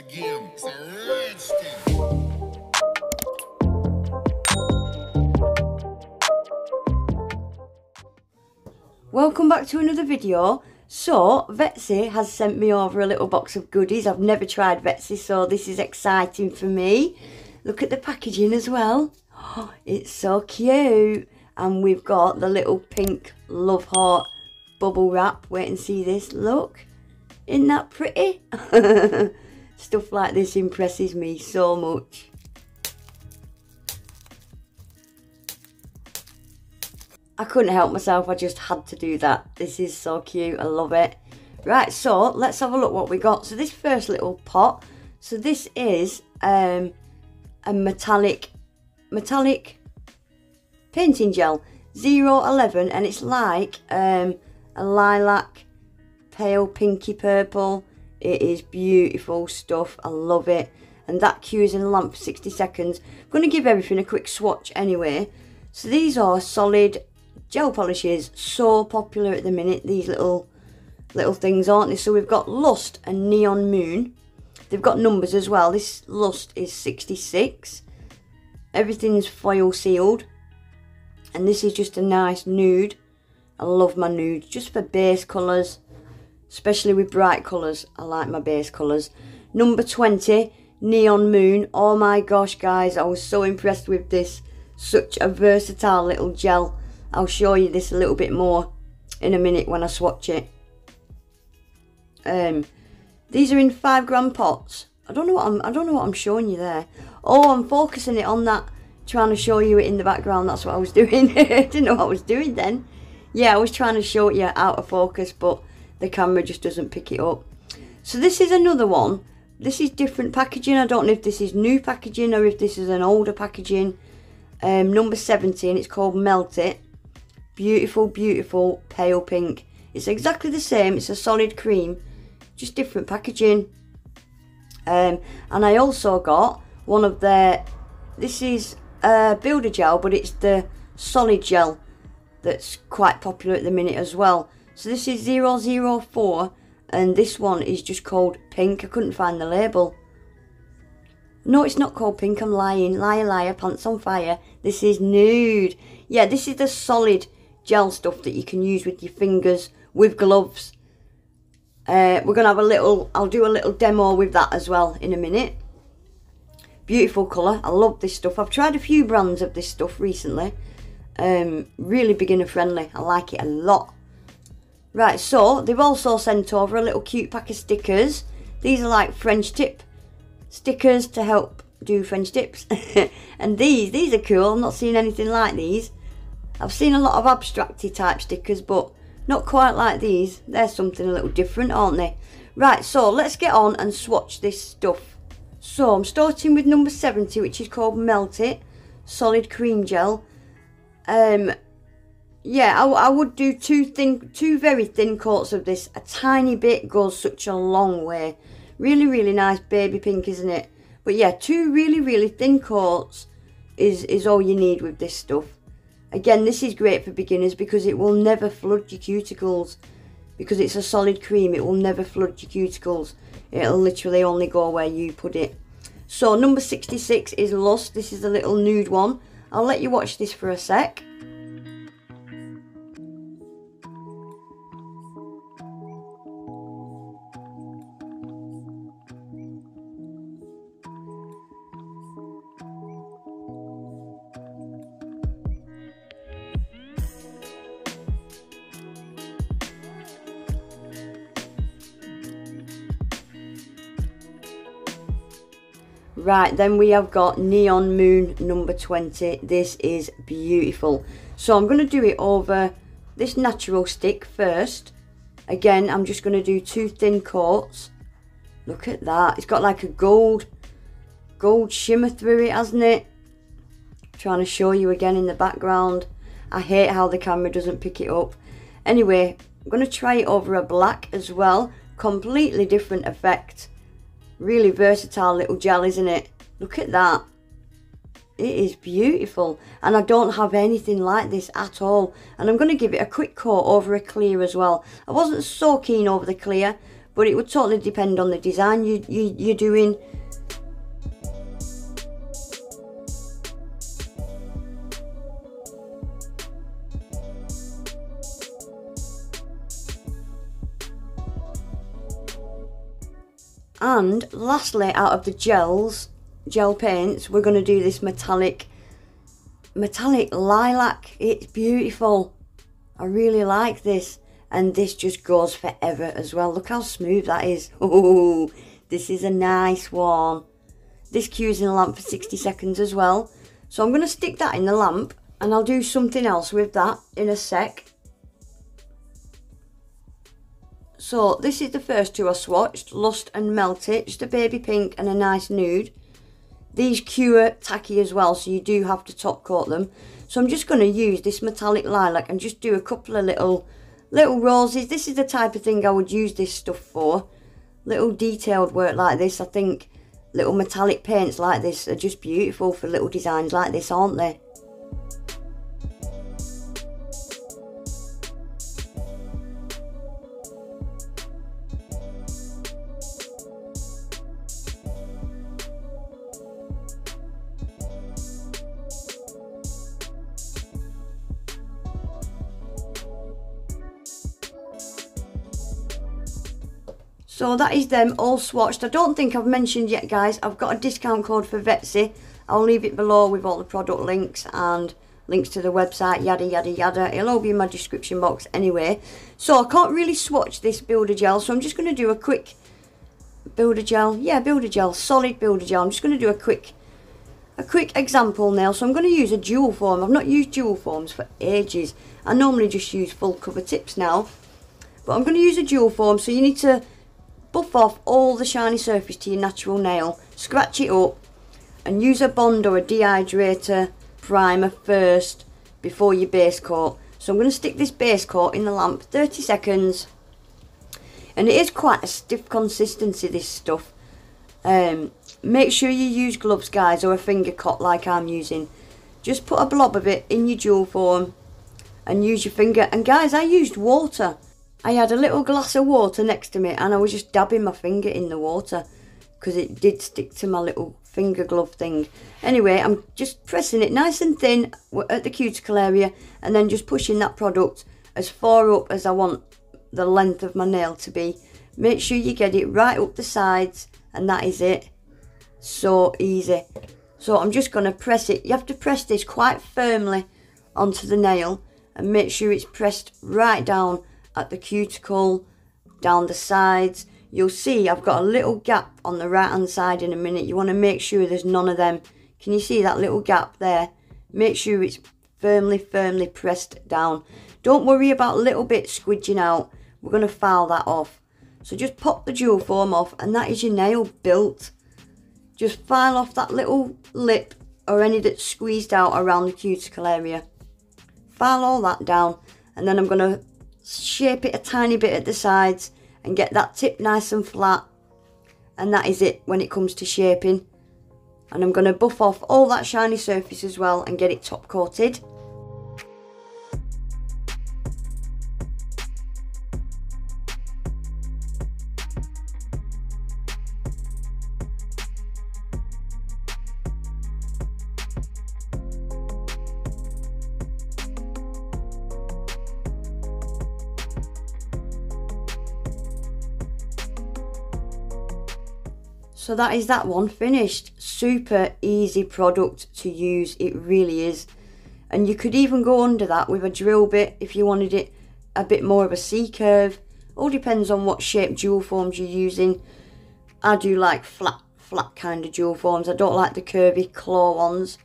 again. It's a red stick. Welcome back to another video. So Vettsy has sent me over a little box of goodies. I've never tried Vettsy, so this is exciting for me. Look at the packaging as well. Oh, it's so cute. And we've got the little pink love heart bubble wrap. Wait and see this. Look, isn't that pretty? Stuff like this impresses me so much. I couldn't help myself, I just had to do that. This is so cute, I love it. Right, so let's have a look what we got. So this first little pot, so this is a metallic painting gel, 011, and it's like a lilac, pale pinky purple. It is beautiful stuff, I love it. And that cures in a lamp for 60 seconds. I'm going to give everything a quick swatch anyway. So these are solid gel polishes, so popular at the minute, these little things, aren't they? So we've got Lust and Neon Moon. They've got numbers as well. This Lust is 66. Everything's foil sealed. And this is just a nice nude. I love my nude, just for base colours, especially with bright colours. I like my base colours. Number 20, Neon Moon. Oh my gosh, guys, I was so impressed with this. Such a versatile little gel. I'll show you this a little bit more in a minute when I swatch it. These are in 5 gram pots. I don't know what I'm showing you there. Oh, I'm focusing it on that, trying to show you it in the background. That's what I was doing. I didn't know what I was doing then. Yeah, I was trying to show it you out of focus, but the camera just doesn't pick it up. So this is another one. This is different packaging. I don't know if this is new packaging or if this is an older packaging. Number 17, it's called Melt It. Beautiful, beautiful pale pink. It's exactly the same. It's a solid cream, just different packaging. And I also got one of their, this is a builder gel, but it's the solid gel that's quite popular at the minute as well. So this is 004, and this one is just called pink. I couldn't find the label. No, it's not called pink. I'm lying. Liar, liar, pants on fire. This is nude. Yeah, this is the solid gel stuff that you can use with your fingers, with gloves. We're going to have a little, I'll do a little demo with that as well in a minute. Beautiful colour. I love this stuff. I've tried a few brands of this stuff recently. Really beginner friendly. I like it a lot. Right, so they've also sent over a little cute pack of stickers. These are like French tip stickers to help do French tips. And these are cool. I'm not seeing anything like these. I've seen a lot of abstracty type stickers, but not quite like these. They're something a little different, aren't they? Right, so let's get on and swatch this stuff. So I'm starting with number 70, which is called Melt It Solid Cream Gel. Yeah, I would do two very thin coats of this. A tiny bit goes such a long way. Really, really nice baby pink, isn't it? But yeah, 2 really, really thin coats is all you need with this stuff. Again, this is great for beginners because it will never flood your cuticles. Because it's a solid cream, it will never flood your cuticles. It'll literally only go where you put it. So number 66 is Lust. This is a little nude one. I'll let you watch this for a sec. Right, then we have got Neon Moon number 20. This is beautiful. So I'm going to do it over this natural stick first. Again, I'm just going to do 2 thin coats. Look at that. It's got like a gold shimmer through it, hasn't it? I'm trying to show you again in the background. I hate how the camera doesn't pick it up. Anyway, I'm going to try it over a black as well. Completely different effect. Really versatile little gel, isn't it? Look at that. It is beautiful. And I don't have anything like this at all. And I'm going to give it a quick coat over a clear as well. I wasn't so keen over the clear, but it would totally depend on the design you're doing. And lastly, out of the gel paints, we're going to do this metallic lilac. It's beautiful. I really like this, and this just goes forever as well. Look how smooth that is. Oh, this is a nice one. This cues in the lamp for 60 seconds as well. So I'm going to stick that in the lamp, and I'll do something else with that in a sec. So this is the first two I swatched, Lust and Melt It, just a baby pink and a nice nude. These cure tacky as well, so you do have to top coat them. So I'm just going to use this metallic lilac and just do a couple of little roses. This is the type of thing I would use this stuff for. Little detailed work like this. I think little metallic paints like this are just beautiful for little designs like this, aren't they? So that is them all swatched. I don't think I've mentioned yet, guys, I've got a discount code for Vettsy. I'll leave it below with all the product links and links to the website, yada yada yada. It'll all be in my description box anyway. So I can't really swatch this builder gel, so I'm just going to do a quick builder gel. Yeah, builder gel, solid builder gel. I'm just going to do a quick example now. So I'm going to use a dual form. I've not used dual forms for ages. I normally just use full cover tips now, but I'm going to use a dual form. So you need to buff off all the shiny surface to your natural nail, scratch it up, and use a bond or a dehydrator primer first before your base coat. So I'm going to stick this base coat in the lamp 30 seconds, and it is quite a stiff consistency, this stuff. Make sure you use gloves, guys, or a finger cot like I'm using. Just put a blob of it in your dual form and use your finger. And guys, I used water. I had a little glass of water next to me, and I was just dabbing my finger in the water because it did stick to my little finger glove thing. Anyway, I'm just pressing it nice and thin at the cuticle area, and then just pushing that product as far up as I want the length of my nail to be. Make sure you get it right up the sides, and that is it. So easy. So I'm just going to press it. You have to press this quite firmly onto the nail, and make sure it's pressed right down at the cuticle, down the sides. You'll see I've got a little gap on the right hand side in a minute. You want to make sure there's none of them. Can you see that little gap there? Make sure it's firmly pressed down. Don't worry about little bits squidging out. We're going to file that off. So just pop the dual form off, and that is your nail built. Just file off that little lip or any that's squeezed out around the cuticle area. File all that down, and then I'm going to shape it a tiny bit at the sides and get that tip nice and flat, and that is it when it comes to shaping. And I'm going to buff off all that shiny surface as well and get it top coated. So that is that one finished. Super easy product to use, it really is. And you could even go under that with a drill bit if you wanted it a bit more of a C-curve. All depends on what shape dual forms you're using. I do like flat kind of dual forms. I don't like the curvy claw ones.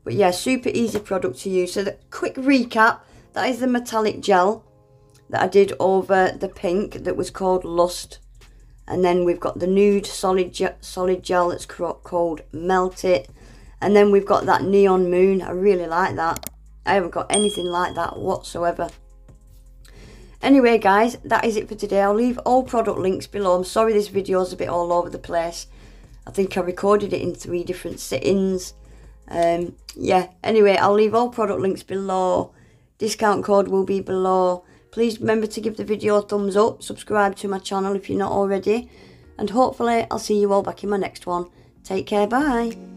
But yeah, super easy product to use. So the quick recap, that is the metallic gel that I did over the pink that was called Lust. And then we've got the nude solid gel that's called Melt It. And then we've got that neon moon. I really like that. I haven't got anything like that whatsoever. Anyway, guys, that is it for today. I'll leave all product links below. I'm sorry this video's a bit all over the place. I think I recorded it in 3 different sittings. Yeah, anyway, I'll leave all product links below. Discount code will be below. Please remember to give the video a thumbs up, subscribe to my channel if you're not already, and hopefully I'll see you all back in my next one. Take care, bye.